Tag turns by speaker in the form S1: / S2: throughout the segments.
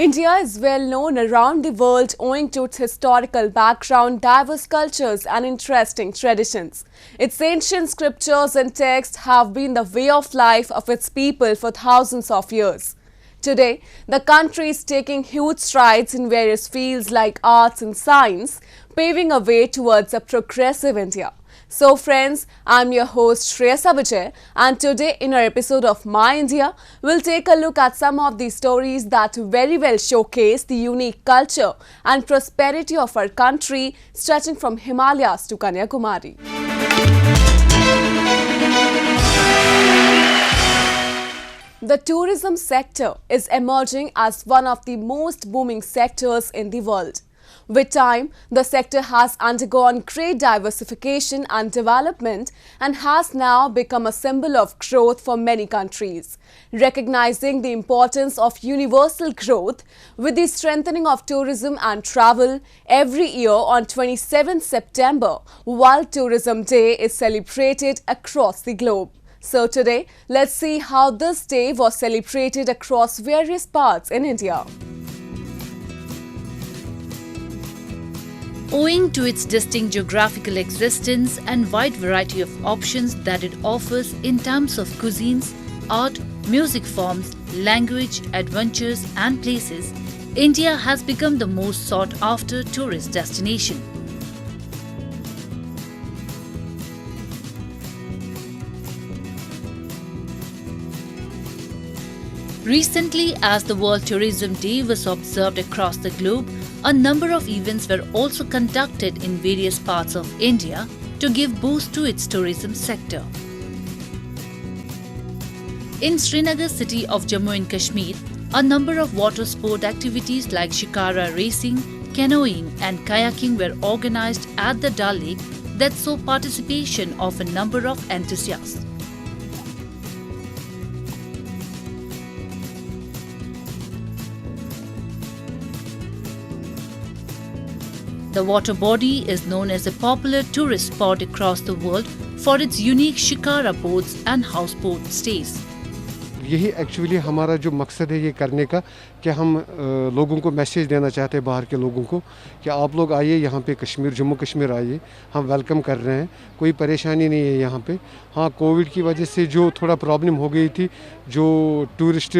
S1: India is well known around the world owing to its historical background, diverse cultures and interesting traditions. Its ancient scriptures and texts have been the way of life of its people for thousands of years. Today, the country is taking huge strides in various fields like arts and science, paving a way towards a progressive India. So friends, I'm your host Shreyasa Vijay, and today in our episode of My India, we'll take a look at some of the stories that very well showcase the unique culture and prosperity of our country, stretching from Himalayas to Kanyakumari. The tourism sector is emerging as one of the most booming sectors in the world. With time, the sector has undergone great diversification and development and has now become a symbol of growth for many countries. Recognizing the importance of universal growth, with the strengthening of tourism and travel, every year on 27 September, World Tourism Day is celebrated across the globe. So today, let's see how this day was celebrated across various parts in India.
S2: Owing to its distinct geographical existence and wide variety of options that it offers in terms of cuisines, art, music forms, language, adventures and places, India has become the most sought-after tourist destination. Recently, as the World Tourism Day was observed across the globe, a number of events were also conducted in various parts of India to give boost to its tourism sector. In Srinagar city of Jammu and Kashmir, a number of water sport activities like shikara racing, canoeing and kayaking were organized at the Dal Lake that saw participation of a number of enthusiasts. The water body is known as a popular tourist spot across the world for its unique shikara boats and houseboat stays.
S3: यही actually हमारा जो मकसद है ये करने का कि हम लोगों को मैसेज देना चाहते हैं, बाहर के लोगों को, कि आप लोग आइए यहाँ पे कश्मीर, जम्मू कश्मीर आइए, हम वेलकम कर रहे हैं, कोई परेशानी नहीं है यहाँ पे। हाँ, कोविड की वजह से जो थोड़ा प्रॉब्लम हो गई थी, जो टूरिस्ट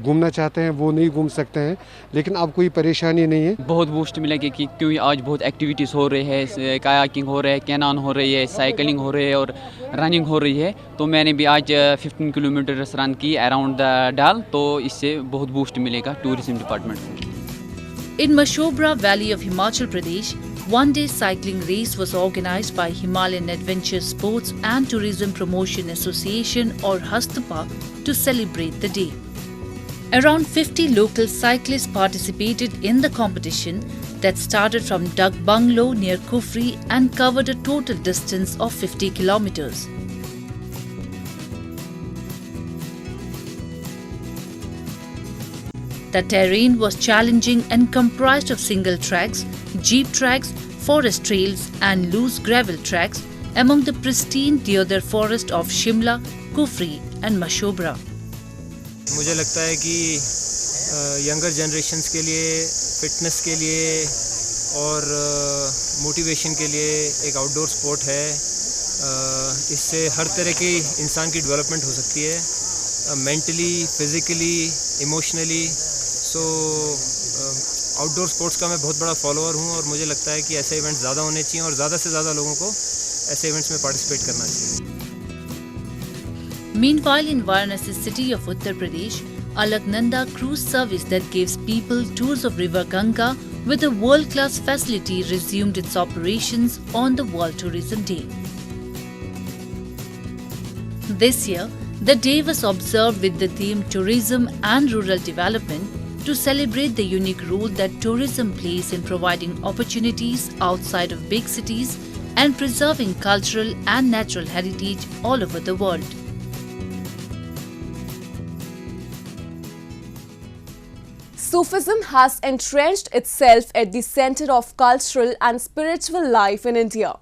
S3: घूमना चाहते हैं वो नहीं घूम सकते हैं, लेकिन अब कोई परेशानी नहीं है।
S4: बहुत बूस्ट मिलेगा क्योंकि आज बहुत एक्टिविटीज़ हो रही है, कायाकिंग हो रहा है, कैनॉन हो रही है, साइकिलिंग हो रही है और रनिंग हो रही है। तो मैंने भी आज 15 किलोमीटर रन की अराउंड द डाल, तो इससे बहुत बूस्ट मिलेगा टूरिज्म डिपार्टमेंट को।
S2: In Mashobra Valley of Himachal Pradesh, one-day cycling race was organized by Himalayan Adventure Sports and Tourism Promotion Association or HASTPA to celebrate the day. Around 50 local cyclists participated in the competition that started from Dug Bungalow near Kufri and covered a total distance of 50 kilometers. The terrain was challenging and comprised of single tracks, jeep tracks, forest trails and loose gravel tracks among the pristine deodar forest of Shimla, Kufri and Mashobra.
S5: मुझे लगता है कि younger generations के लिए, fitness के लिए और motivation के लिए एक आउटडोर स्पोर्ट है। इससे हर तरह की इंसान की डेवलपमेंट हो सकती है, मेंटली, फिज़िकली, इमोशनली। सो आउटडोर स्पोर्ट्स का मैं बहुत बड़ा फॉलोअर हूँ और मुझे लगता है कि ऐसे इवेंट्स ज़्यादा होने चाहिए और ज़्यादा से ज़्यादा लोगों को ऐसे इवेंट्स में पार्टिसिपेट करना चाहिए।
S2: Meanwhile, in Varanasi city of Uttar Pradesh, Alaknanda cruise service that gives people tours of River Ganga with a world-class facility resumed its operations on the World Tourism Day. This year, the day was observed with the theme Tourism and Rural Development to celebrate the unique role that tourism plays in providing opportunities outside of big cities and preserving cultural and natural heritage all over the world.
S1: Sufism has entrenched itself at the center of cultural and spiritual life in India.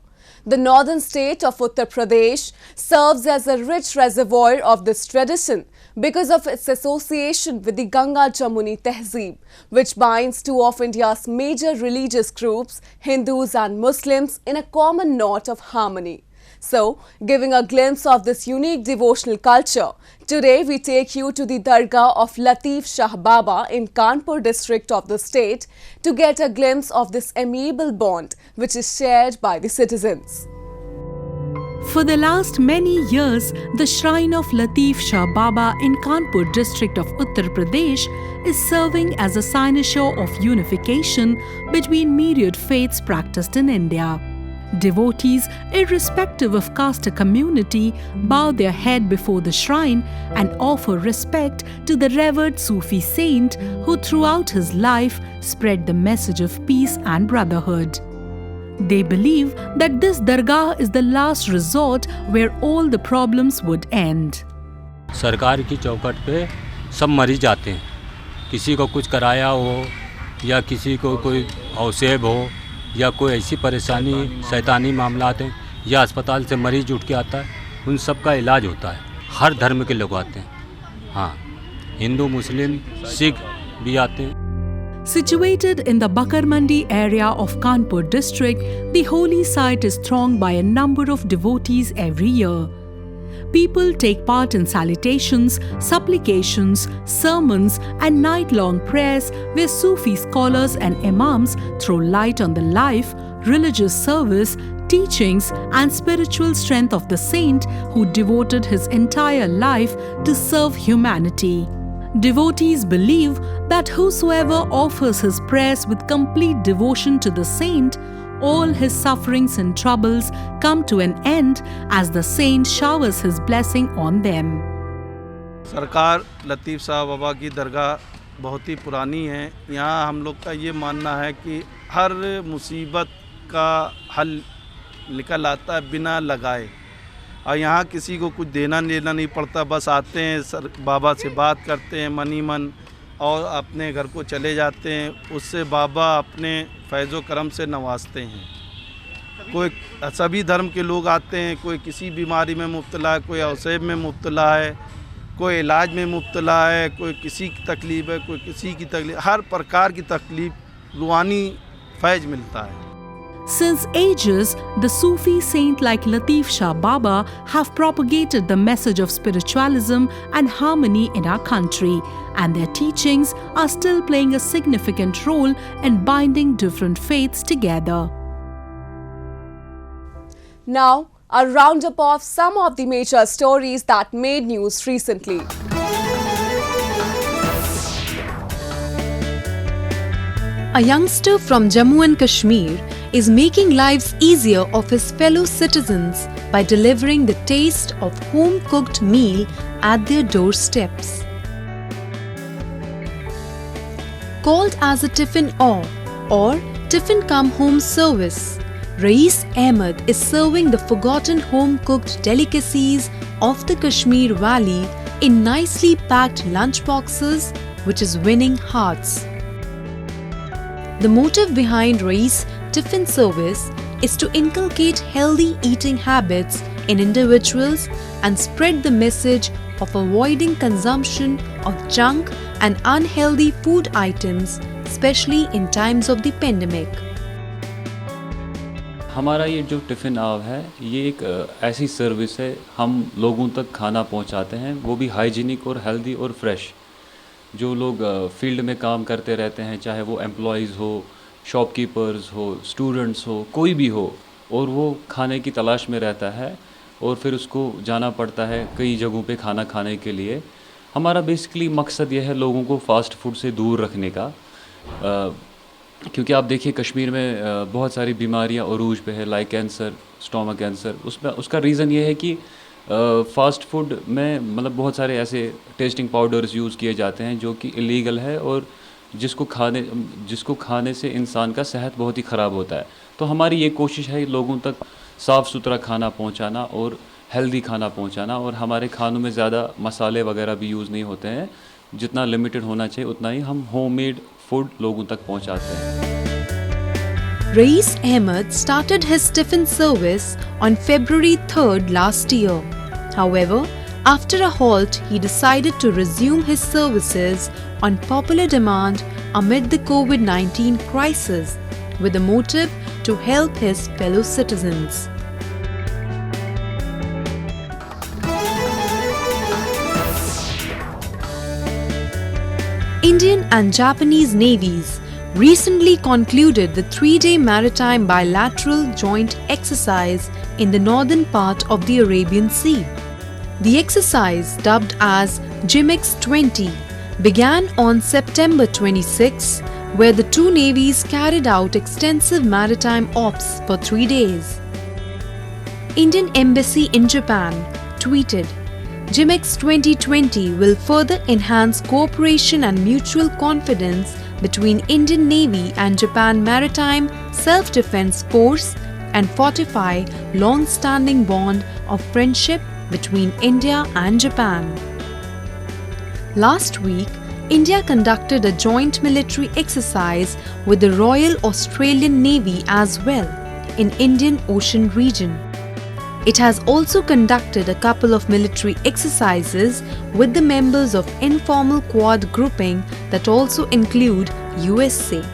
S1: The northern state of Uttar Pradesh serves as a rich reservoir of this tradition, because of its association with the Ganga Jamuni Tehzeeb, which binds two of India's major religious groups, Hindus and Muslims, in a common knot of harmony. So, giving a glimpse of this unique devotional culture, today we take you to the Dargah of Latif Shah Baba in Kanpur district of the state to get a glimpse of this amiable bond which is shared by the citizens.
S6: For the last many years, the shrine of Latif Shah Baba in Kanpur district of Uttar Pradesh is serving as a cynosure of unification between myriad faiths practiced in India. Devotees, irrespective of caste or community, bow their head before the shrine and offer respect to the revered Sufi saint who throughout his life spread the message of peace and brotherhood. They believe that this dargah is the last resort where all the problems would end.
S7: सरकार की चौखट पे सब मरीज जाते हैं, किसी को कुछ कराया हो या किसी को कोई औसेब हो या कोई ऐसी परेशानी शैतानी मामलात हैं या अस्पताल से मरीज उठ के आता है, उन सब का इलाज होता है। हर धर्म के लोग आते हैं, हाँ, हिंदू मुस्लिम सिख भी आते हैं।
S6: Situated in the Bakar Mandi area of Kanpur district, the holy site is thronged by a number of devotees every year. People take part in salutations, supplications, sermons and night-long prayers where Sufi scholars and imams throw light on the life, religious service, teachings and spiritual strength of the saint who devoted his entire life to serve humanity. Devotees believe that whosoever offers his prayers with complete devotion to the saint, all his sufferings and troubles come to an end as the saint showers his blessing on them.
S8: सरकार लतीफ़ शाह बाबा की दरगाह बहुत ही पुरानी है। यहाँ हम लोग का ये मानना है कि हर मुसीबत का हल निकल आता है बिना लगाए, और यहाँ किसी को कुछ देना लेना नहीं पड़ता, बस आते हैं सर बाबा से बात करते हैं मनी मन और अपने घर को चले जाते हैं। उससे बाबा अपने फैज़ो करम से नवाजते हैं। कोई सभी धर्म के लोग आते हैं, कोई किसी बीमारी में मुब्तला है, कोई औसेब में मुब्तला है, कोई इलाज में मुब्तला है, कोई किसी की तकलीफ़ है, कोई किसी की तकलीफ़, हर प्रकार की तकलीफ़ रूहानी फैज़ मिलता है।
S6: Since ages, the Sufi saint like Latif Shah Baba have propagated the message of spiritualism and harmony in our country, and their teachings are still playing a significant role in binding different faiths together.
S1: Now, a roundup of some of the major stories that made news recently.
S9: A youngster from Jammu and Kashmir is making lives easier of his fellow citizens by delivering the taste of home-cooked meal at their doorsteps. Called as a tiffin or tiffin come home service, Rais Ahmed is serving the forgotten home-cooked delicacies of the Kashmir Valley in nicely packed lunchboxes, which is winning hearts. The motive behind Rais Tiffin service is to inculcate healthy eating habits in individuals and spread the message of avoiding consumption of junk and unhealthy food items, especially in times of the pandemic.
S10: हमारा ये जो tiffin आव है, ये एक ऐसी service है, हम लोगों तक खाना पहुंचाते हैं, वो भी हाइजीनिक और हेल्दी और फ्रेश। जो लोग फील्ड में काम करते रहते हैं, चाहे वो एम्प्लॉइज़ हो, शॉपकीपर्स हो, स्टूडेंट्स हो, कोई भी हो, और वो खाने की तलाश में रहता है और फिर उसको जाना पड़ता है कई जगहों पे खाना खाने के लिए। हमारा बेसिकली मकसद ये है लोगों को फ़ास्ट फूड से दूर रखने का, क्योंकि आप देखिए कश्मीर में बहुत सारी बीमारियां अरूज पे है, लाइक कैंसर, स्टोमक कैंसर। उसका रीज़न ये है कि फ़ास्ट फूड में मतलब बहुत सारे ऐसे टेस्टिंग पाउडर्स यूज़ किए जाते हैं जो कि इलीगल है और जिसको खाने से इंसान का सेहत बहुत ही ख़राब होता है। तो हमारी ये कोशिश है लोगों तक साफ़ सुथरा खाना पहुंचाना और हेल्दी खाना पहुंचाना, और हमारे खानों में ज़्यादा मसाले वगैरह भी यूज़ नहीं होते हैं, जितना लिमिटेड होना चाहिए उतना ही हम होममेड फूड लोगों तक पहुंचाते हैं।
S9: Rais Ahmed started his tiffin service on February 3rd last year. However, After a halt, he decided to resume his services on popular demand amid the COVID-19 crisis, with the motive to help his fellow citizens. Indian and Japanese navies recently concluded the 3-day maritime bilateral joint exercise in the northern part of the Arabian Sea. The exercise, dubbed as JIMEX 20, began on September 26, where the two navies carried out extensive maritime ops for 3 days. Indian Embassy in Japan tweeted, JIMEX 2020 will further enhance cooperation and mutual confidence between Indian Navy and Japan Maritime Self-Defense Force and fortify long-standing bond of friendship between India and Japan. Last week, India conducted a joint military exercise with the Royal Australian Navy as well in Indian Ocean region. It has also conducted a couple of military exercises with the members of informal Quad grouping that also include USA.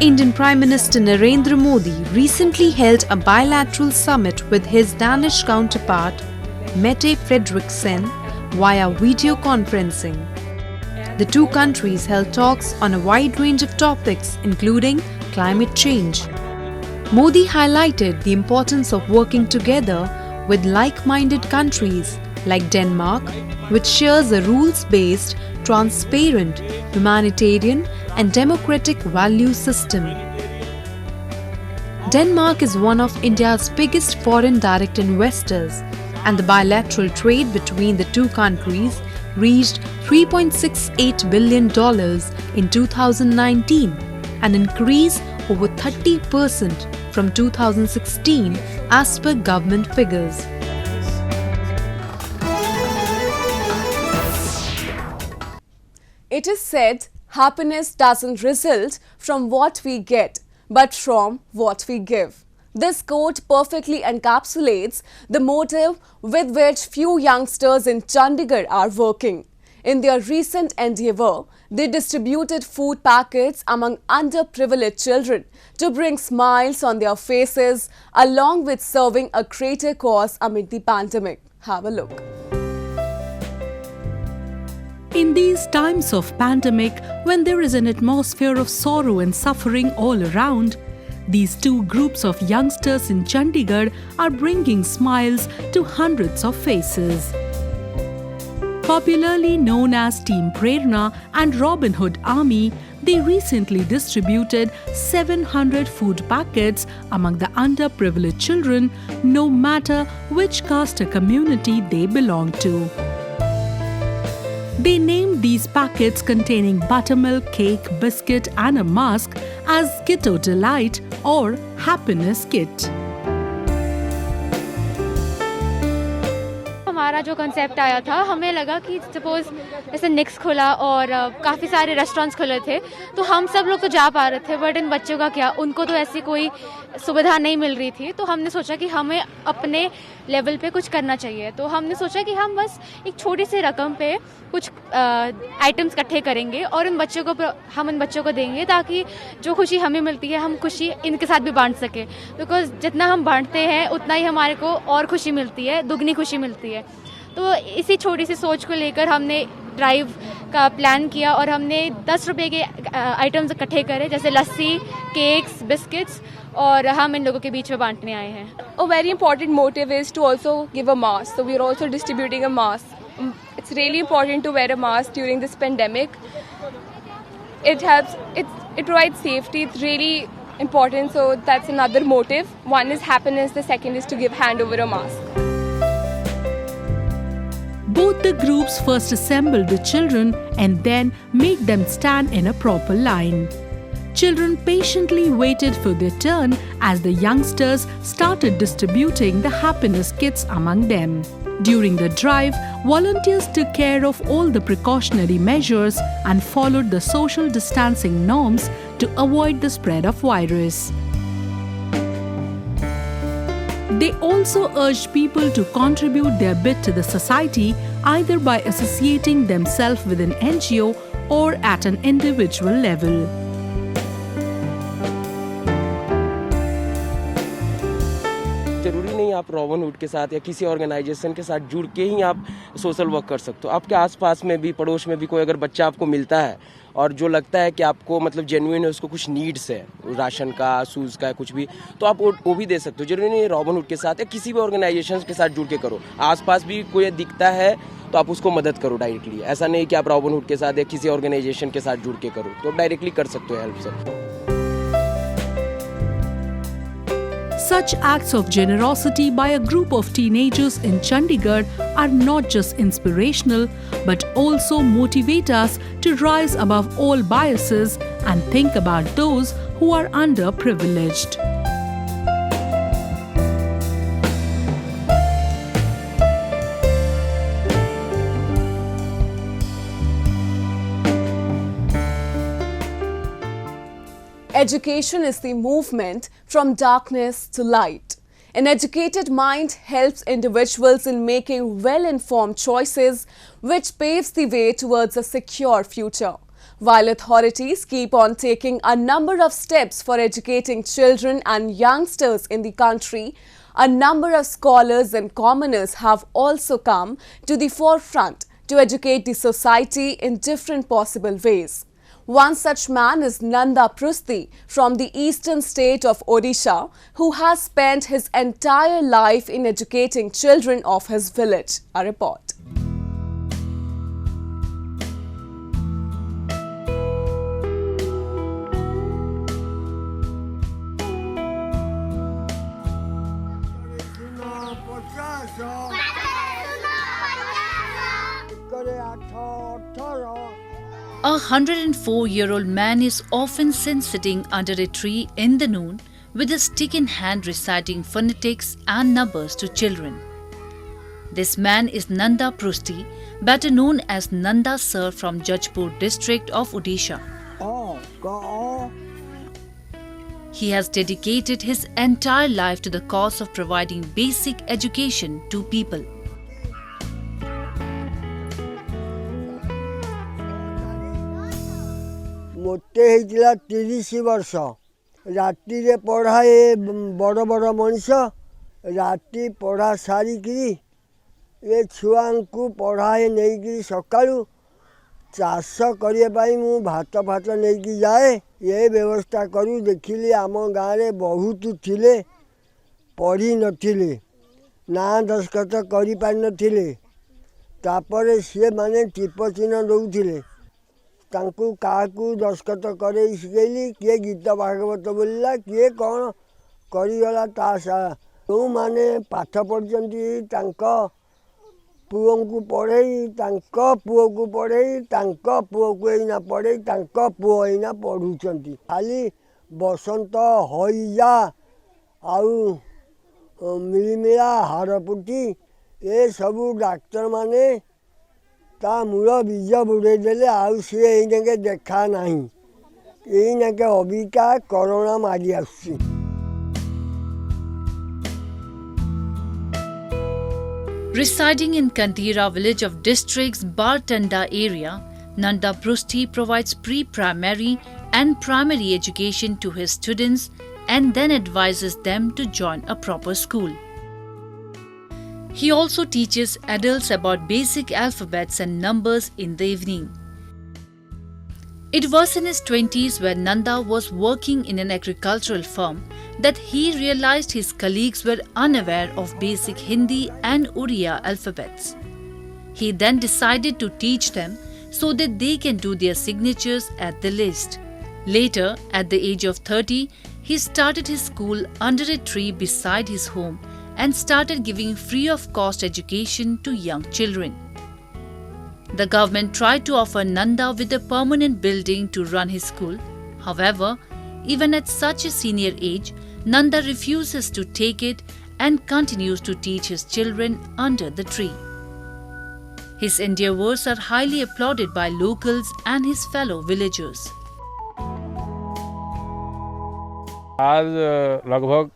S9: Indian Prime Minister Narendra Modi recently held a bilateral summit with his Danish counterpart Mette Frederiksen via video conferencing. The two countries held talks on a wide range of topics including climate change. Modi highlighted the importance of working together with like-minded countries like Denmark, which shares a rules-based, transparent, humanitarian and democratic value system. Denmark is one of India's biggest foreign direct investors, and the bilateral trade between the two countries reached $3.68 billion in 2019, an increase over 30% from 2016 as per government figures.
S1: It is said happiness doesn't result from what we get, but from what we give. This quote perfectly encapsulates the motive with which few youngsters in Chandigarh are working. In their recent endeavour, they distributed food packets among underprivileged children to bring smiles on their faces, along with serving a greater cause amid the pandemic. Have a look.
S6: In these times of pandemic, when there is an atmosphere of sorrow and suffering all around, these two groups of youngsters in Chandigarh are bringing smiles to hundreds of faces. Popularly known as Team Prerna and Robin Hood Army, they recently distributed 700 food packets among the underprivileged children, no matter which caste or community they belong to. They named these packets containing buttermilk, cake, biscuit and a mask as Kitto Delight or Happiness Kit.
S11: हमारा जो concept आया था, हमें लगा कि suppose जैसे निक्स खुला और काफ़ी सारे रेस्टोरेंट्स खुले थे, तो हम सब लोग तो जा पा रहे थे, बट इन बच्चों का क्या, उनको तो ऐसी कोई सुविधा नहीं मिल रही थी. तो हमने सोचा कि हमें अपने लेवल पे कुछ करना चाहिए. तो हमने सोचा कि हम बस एक छोटी सी रकम पे कुछ आइटम्स इकट्ठे करेंगे और हम इन बच्चों को देंगे, ताकि जो खुशी हमें मिलती है हम खुशी इनके साथ भी बांट सकें. बिकॉज जितना हम बांटते हैं उतना ही हमारे को और खुशी मिलती है, दुगनी खुशी मिलती है. तो इसी छोटी सी सोच को लेकर हमने ड्राइव का प्लान किया और हमने 10 रुपये के आइटम्स इकट्ठे करे, जैसे लस्सी, केक्स, बिस्किट्स, और हम इन लोगों के बीच में बांटने आए हैं.
S12: A very important motive is to also give a mask. So we are also distributing a mask. It's really important to wear a mask during this pandemic. It helps. It provides safety. It's really important. So that's another motive. One is happiness. The second is to give hand over a mask.
S6: Both the groups first assembled the children and then made them stand in a proper line. Children patiently waited for their turn as the youngsters started distributing the happiness kits among them. During the drive, volunteers took care of all the precautionary measures and followed the social distancing norms to avoid the spread of virus. They also urged people to contribute their bit to the society either by associating themselves with an NGO or at an individual level.
S13: ज़रूरी नहीं आप robin hood के साथ या किसी organisation के साथ जुड़ के ही आप सोशल वर्क कर सकते हो। आपके आसपास में भी, पड़ोस में भी कोई अगर बच्चा आपको मिलता है और जो लगता है कि आपको मतलब जेन्युइन है, उसको कुछ नीड्स है, राशन का, शूज़ का, कुछ भी, तो आप वो भी दे सकते हो। जरूरी नहीं रॉबिन हुड के साथ या किसी भी ऑर्गेनाइजेशन के साथ जुड़ के करो। आसपास भी कोई दिखता है तो आप उसको मदद करो डायरेक्टली। ऐसा नहीं कि आप रॉबिन हुड के साथ या किसी ऑर्गेनाइजेशन के साथ जुड़ के करो, तो आप डायरेक्टली कर सकते हो हेल्प से।
S6: Such acts of generosity by a group of teenagers in Chandigarh are not just inspirational but also motivate us to rise above all biases and think about those who are underprivileged.
S1: Education is the movement from darkness to light. An educated mind helps individuals in making well-informed choices, which paves the way towards a secure future. While authorities keep on taking a number of steps for educating children and youngsters in the country, a number of scholars and commoners have also come to the forefront to educate the society in different possible ways. One such man is Nanda Prusti from the eastern state of Odisha, who has spent his entire life in educating children of his village. A report.
S2: A 104-year-old man is often seen sitting under a tree in the noon with a stick in hand reciting phonetics and numbers to children. This man is Nanda Prusti, better known as Nanda Sir from Jajpur district of Odisha. He has dedicated his entire life to the cause of providing basic education to people.
S14: मोटे होता 30 वर्ष राति रे पढ़ाए बड़ बड़ मनीष राति पढ़ा सारिकी ये छुआ को पढ़ाए नहीं सका चाष करने मु भात भात नहीं जाए ये व्यवस्था करूँ देखिली आम गाँव में बहुत थिले पढ़ी नथिले ना दस्खत करि पारि नथिले तापर सी माने टीप चिन्ह दौले तांकु काकू दस्खत करे शिखेली किए गीत भागवत बोलला किए कौन करीगला जो माने पाठ पढ़ी पुओं को पढ़े पुओ को पढ़े पुओ को एना पढ़े पुओ एना पढ़ुंट खाली बसंत हईजा आउ मिलिमिला हारपुटी ये सबू डाक्तर माने ता मूल बीज बुड़े देले आउ सी एके देखा नहीं एके अबिका कोरोना मारी आसुची।
S2: Residing in Kantira village of district's Bartanda area, Nanda Prusti provides pre-primary and primary education to his students and then advises them to join a proper school. He also teaches adults about basic alphabets and numbers in the evening. It was in his 20s when Nanda was working in an agricultural firm that he realized his colleagues were unaware of basic Hindi and Oriya alphabets. He then decided to teach them so that they can do their signatures at the list. Later, at the age of 30, he started his school under a tree beside his home and started giving free of cost education to young children. The government tried to offer Nanda with a permanent building to run his school. However, even at such a senior age, Nanda refuses to take it and continues to teach his children under the tree. His endeavours are highly applauded by locals and his fellow villagers.
S15: आज लगभग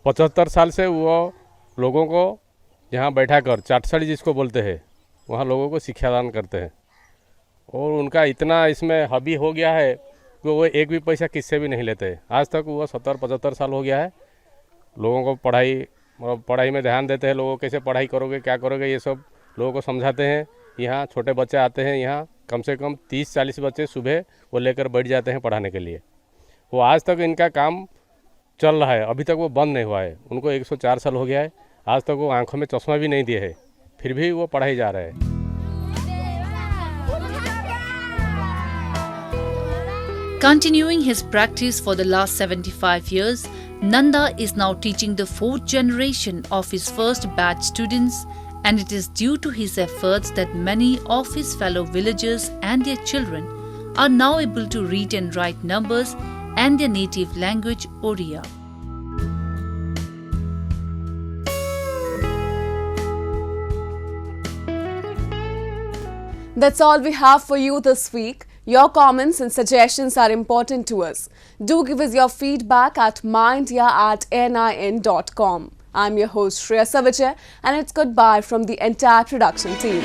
S15: 75 साल से वो लोगों को यहाँ बैठा कर चाटसाड़ी जिसको बोलते हैं वहाँ लोगों को शिक्षादान करते हैं और उनका इतना इसमें हॉबी हो गया है कि वो एक भी पैसा किससे भी नहीं लेते। आज तक वो 70-75 साल हो गया है। लोगों को पढ़ाई में ध्यान देते हैं। लोगों कैसे पढ़ाई करोगे क्या करोगे ये सब लोगों को समझाते हैं। यहाँ छोटे बच्चे आते हैं, यहाँ कम से कम 30-40 बच्चे सुबह वो लेकर बैठ जाते हैं पढ़ाने के लिए। वो आज तक इनका काम चल रहा है, अभी तक वो बंद नहीं हुआ है। उनको 104 साल हो गया है, आज तक वो आंखों में चश्मा भी नहीं दिए है, फिर भी वो पढ़ाई जा रहे हैं।
S2: Continuing his practice for the last 75 years, Nanda is now teaching the 4th generation of his first batch students, and it is due to his efforts that many of his fellow villagers and their children are now able to read and write numbers and their native language, Oriya.
S1: That's all we have for you this week. Your comments and suggestions are important to us. Do give us your feedback at mindia@nin.com. I'm your host Shreya Savijay, and it's goodbye from the entire production team.